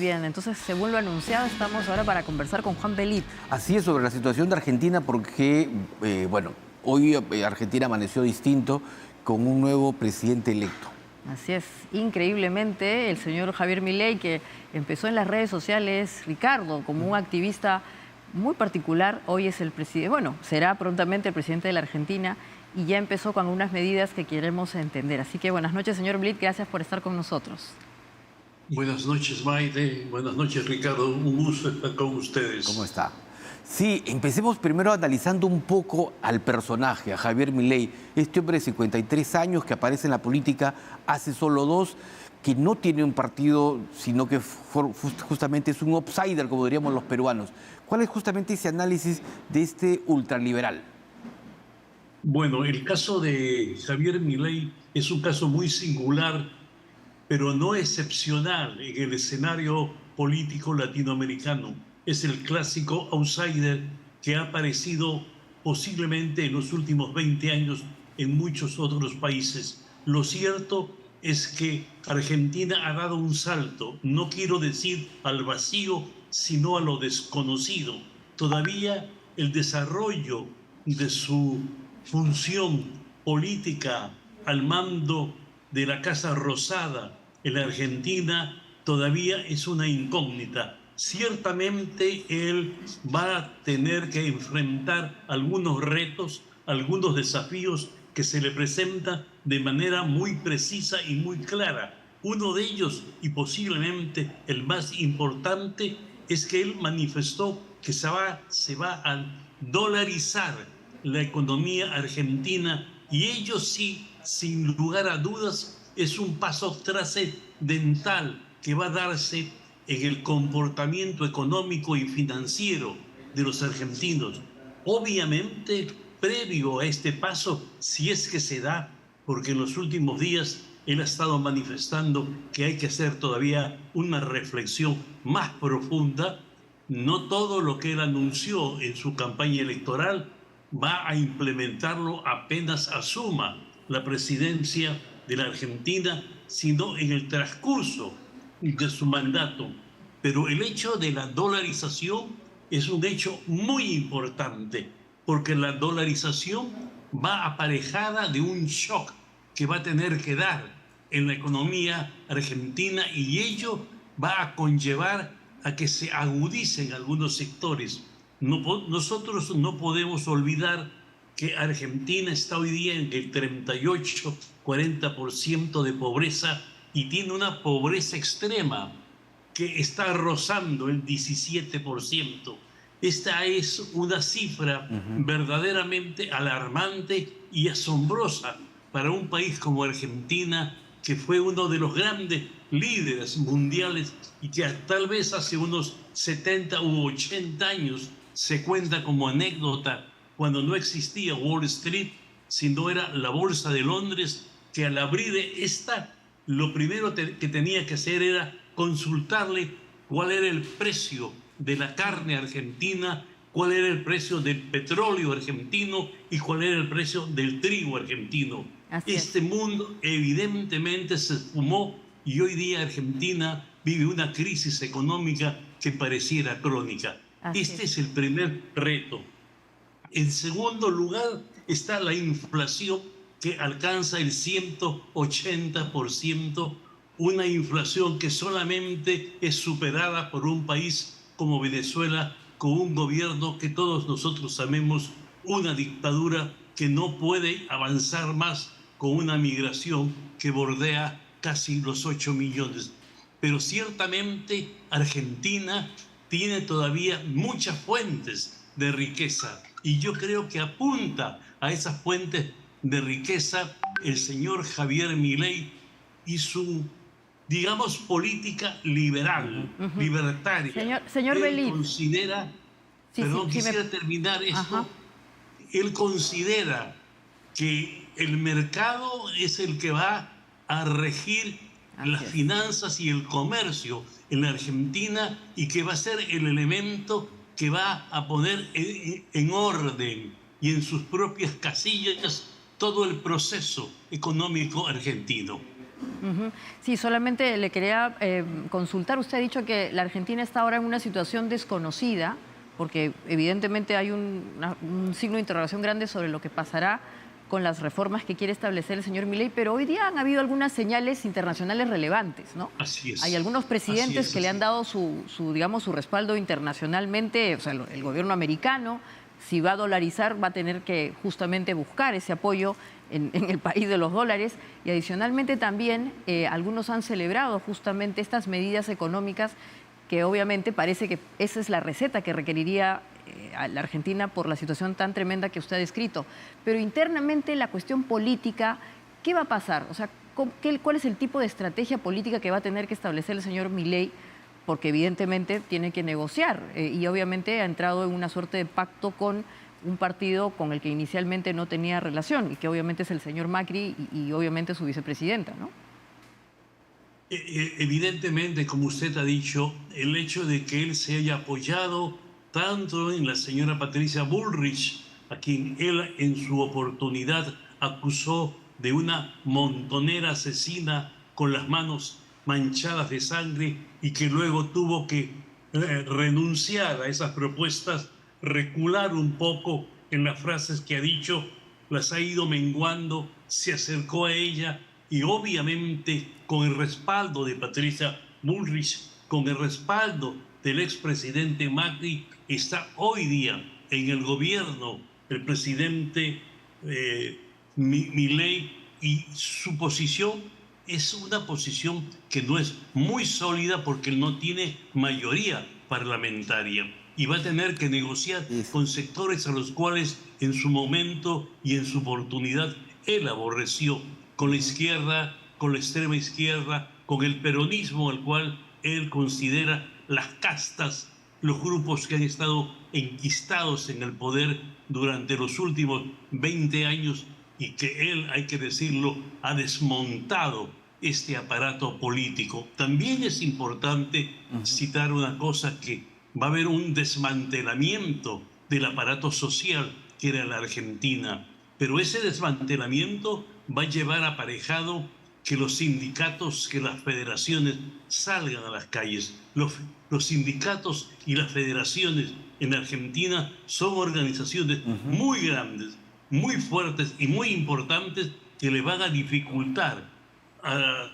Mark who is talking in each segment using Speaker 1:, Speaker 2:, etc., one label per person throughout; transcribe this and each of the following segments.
Speaker 1: bien. Entonces, según lo anunciado, estamos ahora para conversar con Juan Belit.
Speaker 2: Así es, sobre la situación de Argentina, porque, bueno, hoy Argentina amaneció distinto con un nuevo presidente electo.
Speaker 1: Así es, increíblemente, el señor Javier Milei, que empezó en las redes sociales, Ricardo, como un activista muy particular, hoy es el presidente, bueno, será prontamente el presidente de la Argentina y ya empezó con unas medidas que queremos entender. Así que buenas noches, señor Belit, gracias por estar con nosotros.
Speaker 3: Buenas noches, Maite. Buenas noches, Ricardo. Un gusto estar con ustedes.
Speaker 2: ¿Cómo está? Sí, empecemos primero analizando un poco al personaje, a Javier Milei, este hombre de 53 años que aparece en la política hace solo 2, que no tiene un partido, sino que justamente es un outsider, como diríamos los peruanos. ¿Cuál es justamente ese análisis de este ultraliberal?
Speaker 3: Bueno, el caso de Javier Milei es un caso muy singular, pero no excepcional en el escenario político latinoamericano. Es el clásico outsider que ha aparecido posiblemente en los últimos 20 años en muchos otros países. Lo cierto es que Argentina ha dado un salto, no quiero decir al vacío, sino a lo desconocido. Todavía el desarrollo de su función política al mando de la Casa Rosada en la Argentina todavía es una incógnita. Ciertamente él va a tener que enfrentar algunos retos, algunos desafíos que se le presentan de manera muy precisa y muy clara. Uno de ellos, y posiblemente el más importante, es que él manifestó que se va a dolarizar la economía argentina, y ello sí, sin lugar a dudas, es un paso trascendental que va a darse en el comportamiento económico y financiero de los argentinos. Obviamente, previo a este paso, si es que se da, porque en los últimos días él ha estado manifestando que hay que hacer todavía una reflexión más profunda, no todo lo que él anunció en su campaña electoral va a implementarlo apenas asuma la presidencia de la Argentina, sino en el transcurso de su mandato. Pero el hecho de la dolarización es un hecho muy importante, porque la dolarización va aparejada de un shock que va a tener que dar en la economía argentina, y ello va a conllevar a que se agudicen algunos sectores. Nosotros no podemos olvidar que Argentina está hoy día en el 38-40% de pobreza y tiene una pobreza extrema que está rozando el 17%. Esta es una cifra verdaderamente alarmante y asombrosa para un país como Argentina, que fue uno de los grandes líderes mundiales y que tal vez hace unos 70 u 80 años se cuenta como anécdota cuando no existía Wall Street, sino era la Bolsa de Londres, que al abrir esta, lo primero que tenía que hacer era consultarle cuál era el precio de la carne argentina, cuál era el precio del petróleo argentino y cuál era el precio del trigo argentino. Este mundo evidentemente se esfumó y hoy día Argentina vive una crisis económica que pareciera crónica. Este es el primer reto. En segundo lugar está la inflación, que alcanza el 180%, una inflación que solamente es superada por un país como Venezuela, con un gobierno que todos nosotros sabemos, una dictadura que no puede avanzar más, con una migración que bordea casi los 8 millones. Pero ciertamente Argentina tiene todavía muchas fuentes de riqueza, y yo creo que apunta a esas fuentes de riqueza el señor Javier Milei y su, digamos, política liberal, libertaria.
Speaker 1: Señor Belit.
Speaker 3: Considera, quisiera terminar esto. Él considera que el mercado es el que va a regir las finanzas y el comercio en la Argentina, y que va a ser el elemento que va a poner en orden y en sus propias casillas todo el proceso económico argentino.
Speaker 1: Ujú. Sí, solamente le quería consultar. Usted ha dicho que la Argentina está ahora en una situación desconocida, porque evidentemente hay un signo de interrogación grande sobre lo que pasará con las reformas que quiere establecer el señor Milei, pero hoy día han habido algunas señales internacionales relevantes, ¿no?
Speaker 3: Así es.
Speaker 1: Hay algunos presidentes
Speaker 3: Así
Speaker 1: que le
Speaker 3: es.
Speaker 1: han dado digamos, su respaldo internacionalmente, o sea, el gobierno americano. Si va a dolarizar, va a tener que justamente buscar ese apoyo en el país de los dólares. Y adicionalmente también algunos han celebrado justamente estas medidas económicas que obviamente parece que esa es la receta que requeriría a la Argentina por la situación tan tremenda que usted ha descrito. Pero internamente la cuestión política, ¿qué va a pasar? O sea, ¿cuál es el tipo de estrategia política que va a tener que establecer el señor Milei? Porque evidentemente tiene que negociar y obviamente ha entrado en una suerte de pacto con un partido con el que inicialmente no tenía relación y que obviamente es el señor Macri y obviamente su vicepresidenta, ¿no?
Speaker 3: Evidentemente, como usted ha dicho, el hecho de que él se haya apoyado tanto en la señora Patricia Bullrich, a quien él en su oportunidad acusó de una montonera asesina con las manos manchadas de sangre y que luego tuvo que renunciar a esas propuestas, recular un poco en las frases que ha dicho, las ha ido menguando, se acercó a ella y obviamente con el respaldo de Patricia Bullrich, con el respaldo del expresidente Macri, está hoy día en el gobierno el presidente Milei, y su posición es una posición que no es muy sólida porque él no tiene mayoría parlamentaria y va a tener que negociar con sectores a los cuales en su momento y en su oportunidad él aborreció, con la izquierda, con la extrema izquierda, con el peronismo al cual él considera las castas, los grupos que han estado enquistados en el poder durante los últimos 20 años y que él, hay que decirlo, ha desmontado este aparato político. También es importante citar una cosa, que va a haber un desmantelamiento del aparato social que era la Argentina, pero ese desmantelamiento va a llevar aparejado que los sindicatos, que las federaciones salgan a las calles. Los sindicatos y las federaciones en Argentina son organizaciones muy grandes, muy fuertes y muy importantes que le van a dificultar a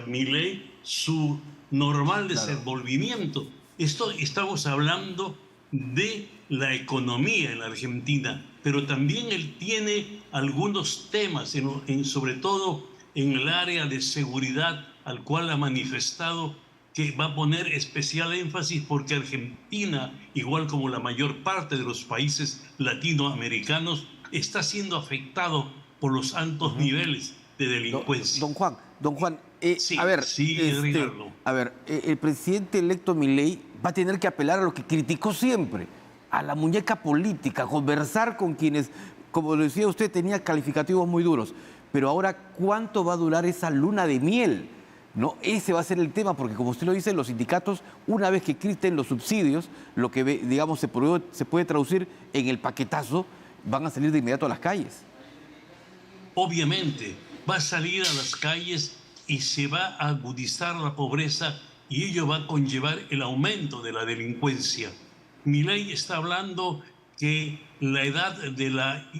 Speaker 3: Milei su normal desenvolvimiento. Estamos hablando de la economía en la Argentina, pero también él tiene algunos temas, sobre todo en el área de seguridad, al cual ha manifestado que va a poner especial énfasis porque Argentina, igual como la mayor parte de los países latinoamericanos, está siendo afectado por los altos niveles de delincuencia.
Speaker 2: Don Juan,
Speaker 3: Sí,
Speaker 2: a ver,
Speaker 3: sí, Ricardo.
Speaker 2: el presidente electo Milei va a tener que apelar a lo que criticó siempre, a la muñeca política, conversar con quienes, como lo decía usted, tenía calificativos muy duros. Pero ahora, ¿cuánto va a durar esa luna de miel? ¿No? Ese va a ser el tema, porque como usted lo dice, los sindicatos, una vez que quiten los subsidios, lo que, digamos, se puede traducir en el paquetazo, van a salir de inmediato a las calles.
Speaker 3: Obviamente, va a salir a las calles y se va a agudizar la pobreza y ello va a conllevar el aumento de la delincuencia. Milei está hablando que la edad de la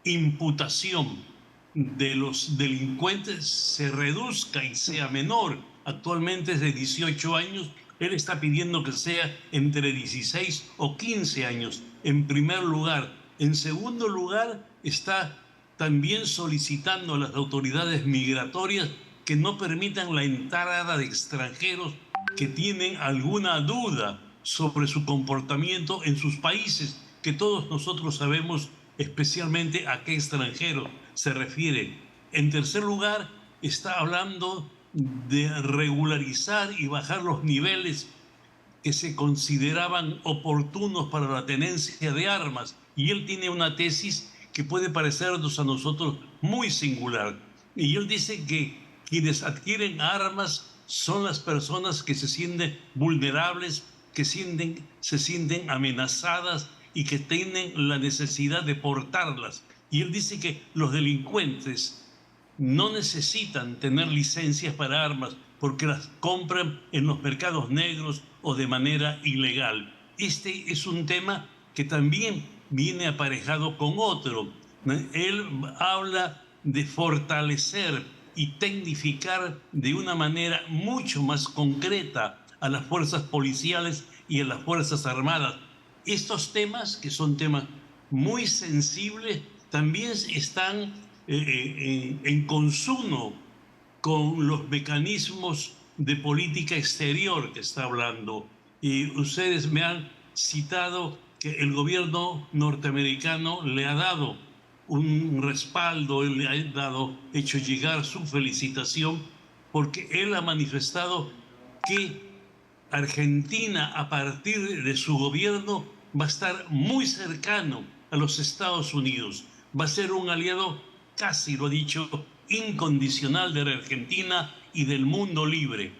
Speaker 3: imputación de los delincuentes se reduzca y sea menor. Actualmente es de 18 años. Él está pidiendo que sea entre 16 o 15 años, en primer lugar. En segundo lugar, está también solicitando a las autoridades migratorias que no permitan la entrada de extranjeros que tienen alguna duda sobre su comportamiento en sus países, que todos nosotros sabemos especialmente a qué extranjero se refiere. En tercer lugar, está hablando de regularizar y bajar los niveles que se consideraban oportunos para la tenencia de armas. Y él tiene una tesis que puede parecernos a nosotros muy singular. Y él dice que quienes adquieren armas son las personas que se sienten vulnerables, que se sienten amenazadas y que tienen la necesidad de portarlas. Y él dice que los delincuentes no necesitan tener licencias para armas porque las compran en los mercados negros o de manera ilegal. Este es un tema que también viene aparejado con otro. Él habla de fortalecer y tecnificar de una manera mucho más concreta a las fuerzas policiales y a las fuerzas armadas. Estos temas, que son temas muy sensibles, también están en consumo con los mecanismos de política exterior que está hablando. Y ustedes me han citado que el gobierno norteamericano le ha dado un respaldo, él le ha hecho llegar su felicitación, porque él ha manifestado que Argentina, a partir de su gobierno, va a estar muy cercano a los Estados Unidos. Va a ser un aliado, casi lo ha dicho, incondicional de la Argentina y del mundo libre.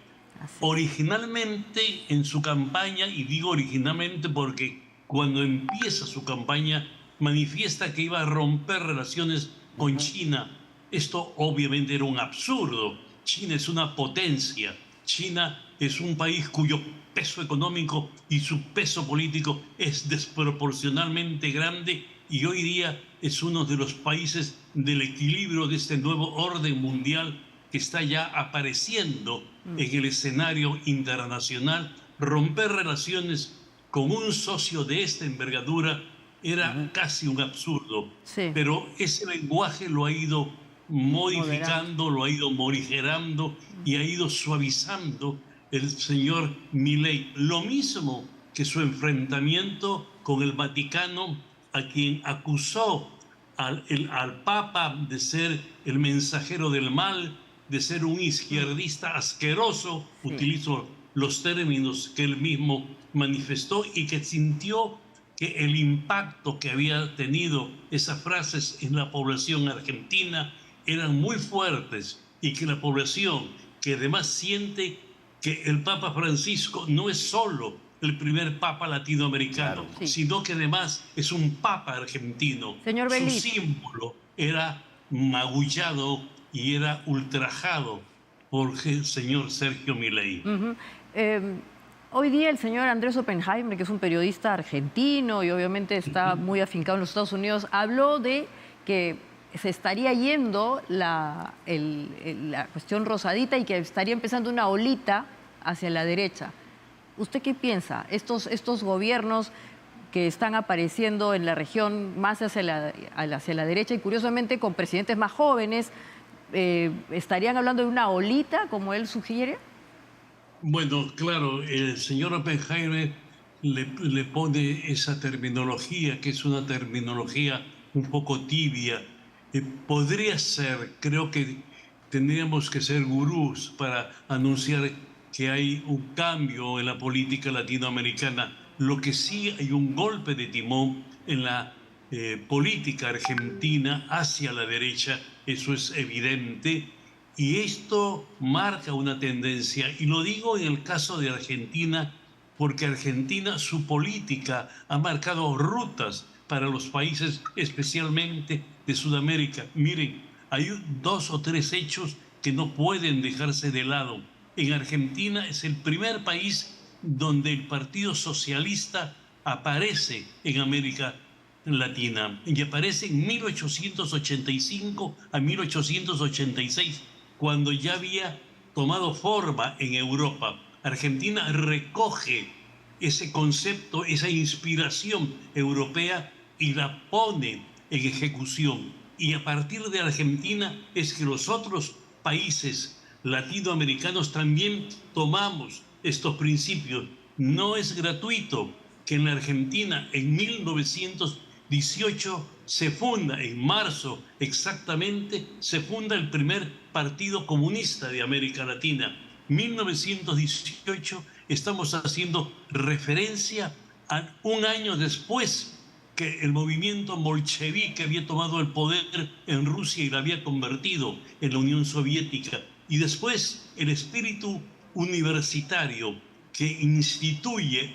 Speaker 3: Originalmente en su campaña, y digo originalmente porque cuando empieza su campaña manifiesta que iba a romper relaciones con China. Esto obviamente era un absurdo. China es una potencia. China es un país cuyo peso económico y su peso político es desproporcionalmente grande y hoy día es uno de los países del equilibrio de este nuevo orden mundial que está ya apareciendo en el escenario internacional. Romper relaciones con un socio de esta envergadura era casi un absurdo.
Speaker 1: Sí.
Speaker 3: Pero ese lenguaje lo ha ido modificando, lo ha ido morigerando y ha ido suavizando el señor Milei. Lo mismo que su enfrentamiento con el Vaticano, a quien acusó al Papa de ser el mensajero del mal, de ser un izquierdista asqueroso,
Speaker 1: Sí.
Speaker 3: utilizo los términos que él mismo manifestó, y que sintió que el impacto que había tenido esas frases en la población argentina eran muy fuertes, y que la población, que además siente que el Papa Francisco no es solo el primer Papa latinoamericano,
Speaker 1: Claro, sí.
Speaker 3: sino que además es un Papa argentino.
Speaker 1: Señor
Speaker 3: Su
Speaker 1: Belit.
Speaker 3: símbolo era magullado y era ultrajado por el señor Sergio Milei.
Speaker 1: Hoy día el señor Andrés Oppenheimer, que es un periodista argentino y obviamente está muy afincado en los Estados Unidos, habló de que se estaría yendo la cuestión rosadita y que estaría empezando una olita hacia la derecha. ¿Usted qué piensa? Estos gobiernos que están apareciendo en la región más hacia la derecha y curiosamente con presidentes más jóvenes, ¿estarían hablando de una olita, como él sugiere?
Speaker 3: Bueno, claro, el señor Oppenheimer le pone esa terminología, que es una terminología un poco tibia. Podría ser, creo que tendríamos que ser gurús para anunciar que hay un cambio en la política latinoamericana. Lo que sí hay un golpe de timón en la política argentina hacia la derecha, eso es evidente. Y esto marca una tendencia, y lo digo en el caso de Argentina, porque Argentina, su política ha marcado rutas para los países, especialmente de Sudamérica. Miren, hay 2 o 3 hechos que no pueden dejarse de lado. En Argentina es el primer país donde el Partido Socialista aparece en América Latina, y aparece en 1885 a 1886, cuando ya había tomado forma en Europa. Argentina recoge ese concepto, esa inspiración europea y la pone en ejecución. Y a partir de Argentina es que los otros países latinoamericanos también tomamos estos principios. No es gratuito que en la Argentina en 1918 se funda, en marzo exactamente, se funda el primer Partido Comunista de América Latina. 1918, estamos haciendo referencia a un año después que el movimiento bolchevique había tomado el poder en Rusia y la había convertido en la Unión Soviética. Y después el espíritu universitario que instituye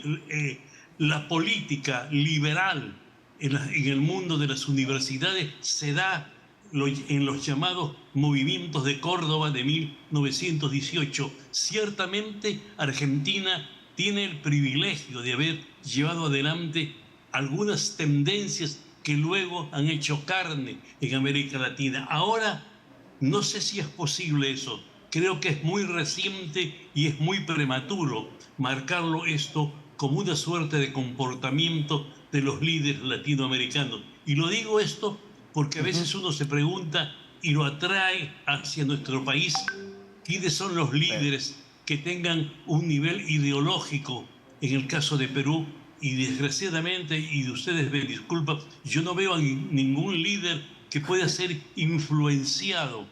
Speaker 3: la política liberal en el mundo de las universidades se da en los llamados movimientos de Córdoba de 1918. Ciertamente Argentina tiene el privilegio de haber llevado adelante algunas tendencias que luego han hecho carne en América Latina. Ahora, no sé si es posible eso. Creo que es muy reciente y es muy prematuro marcarlo esto como una suerte de comportamiento de los líderes latinoamericanos. Y lo digo esto porque a veces uno se pregunta y lo atrae hacia nuestro país, ¿quiénes son los líderes que tengan un nivel ideológico en el caso de Perú? Y desgraciadamente, y de ustedes me disculpan, yo no veo a ningún líder que pueda ser influenciado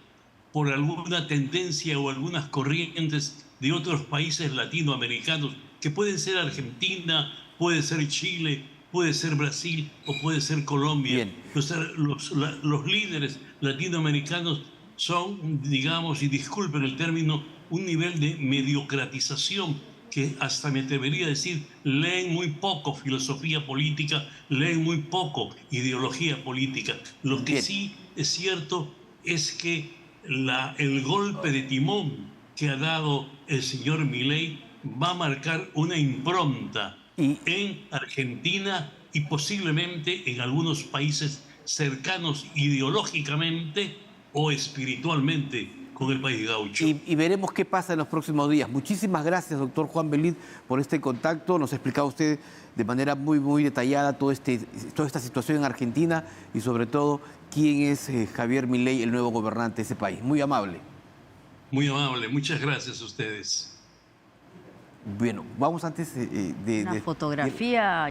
Speaker 3: por alguna tendencia o algunas corrientes de otros países latinoamericanos, que pueden ser Argentina, puede ser Chile, puede ser Brasil o puede ser Colombia. Los líderes latinoamericanos son, digamos, y disculpen el término, un nivel de mediocratización que hasta me atrevería a decir, leen muy poco filosofía política, leen muy poco ideología política. Lo que sí es cierto es que el golpe de timón que ha dado el señor Milei va a marcar una impronta en Argentina y posiblemente en algunos países cercanos ideológicamente o espiritualmente con el país gaucho.
Speaker 2: Y veremos qué pasa en los próximos días. Muchísimas gracias, doctor Juan Velit, por este contacto. Nos ha explicado usted de manera muy detallada toda esta situación en Argentina y sobre todo quién es Javier Milei, el nuevo gobernante de ese país. Muy amable.
Speaker 3: Muy amable. Muchas gracias a ustedes.
Speaker 2: Bueno, vamos antes de...
Speaker 1: Una fotografía...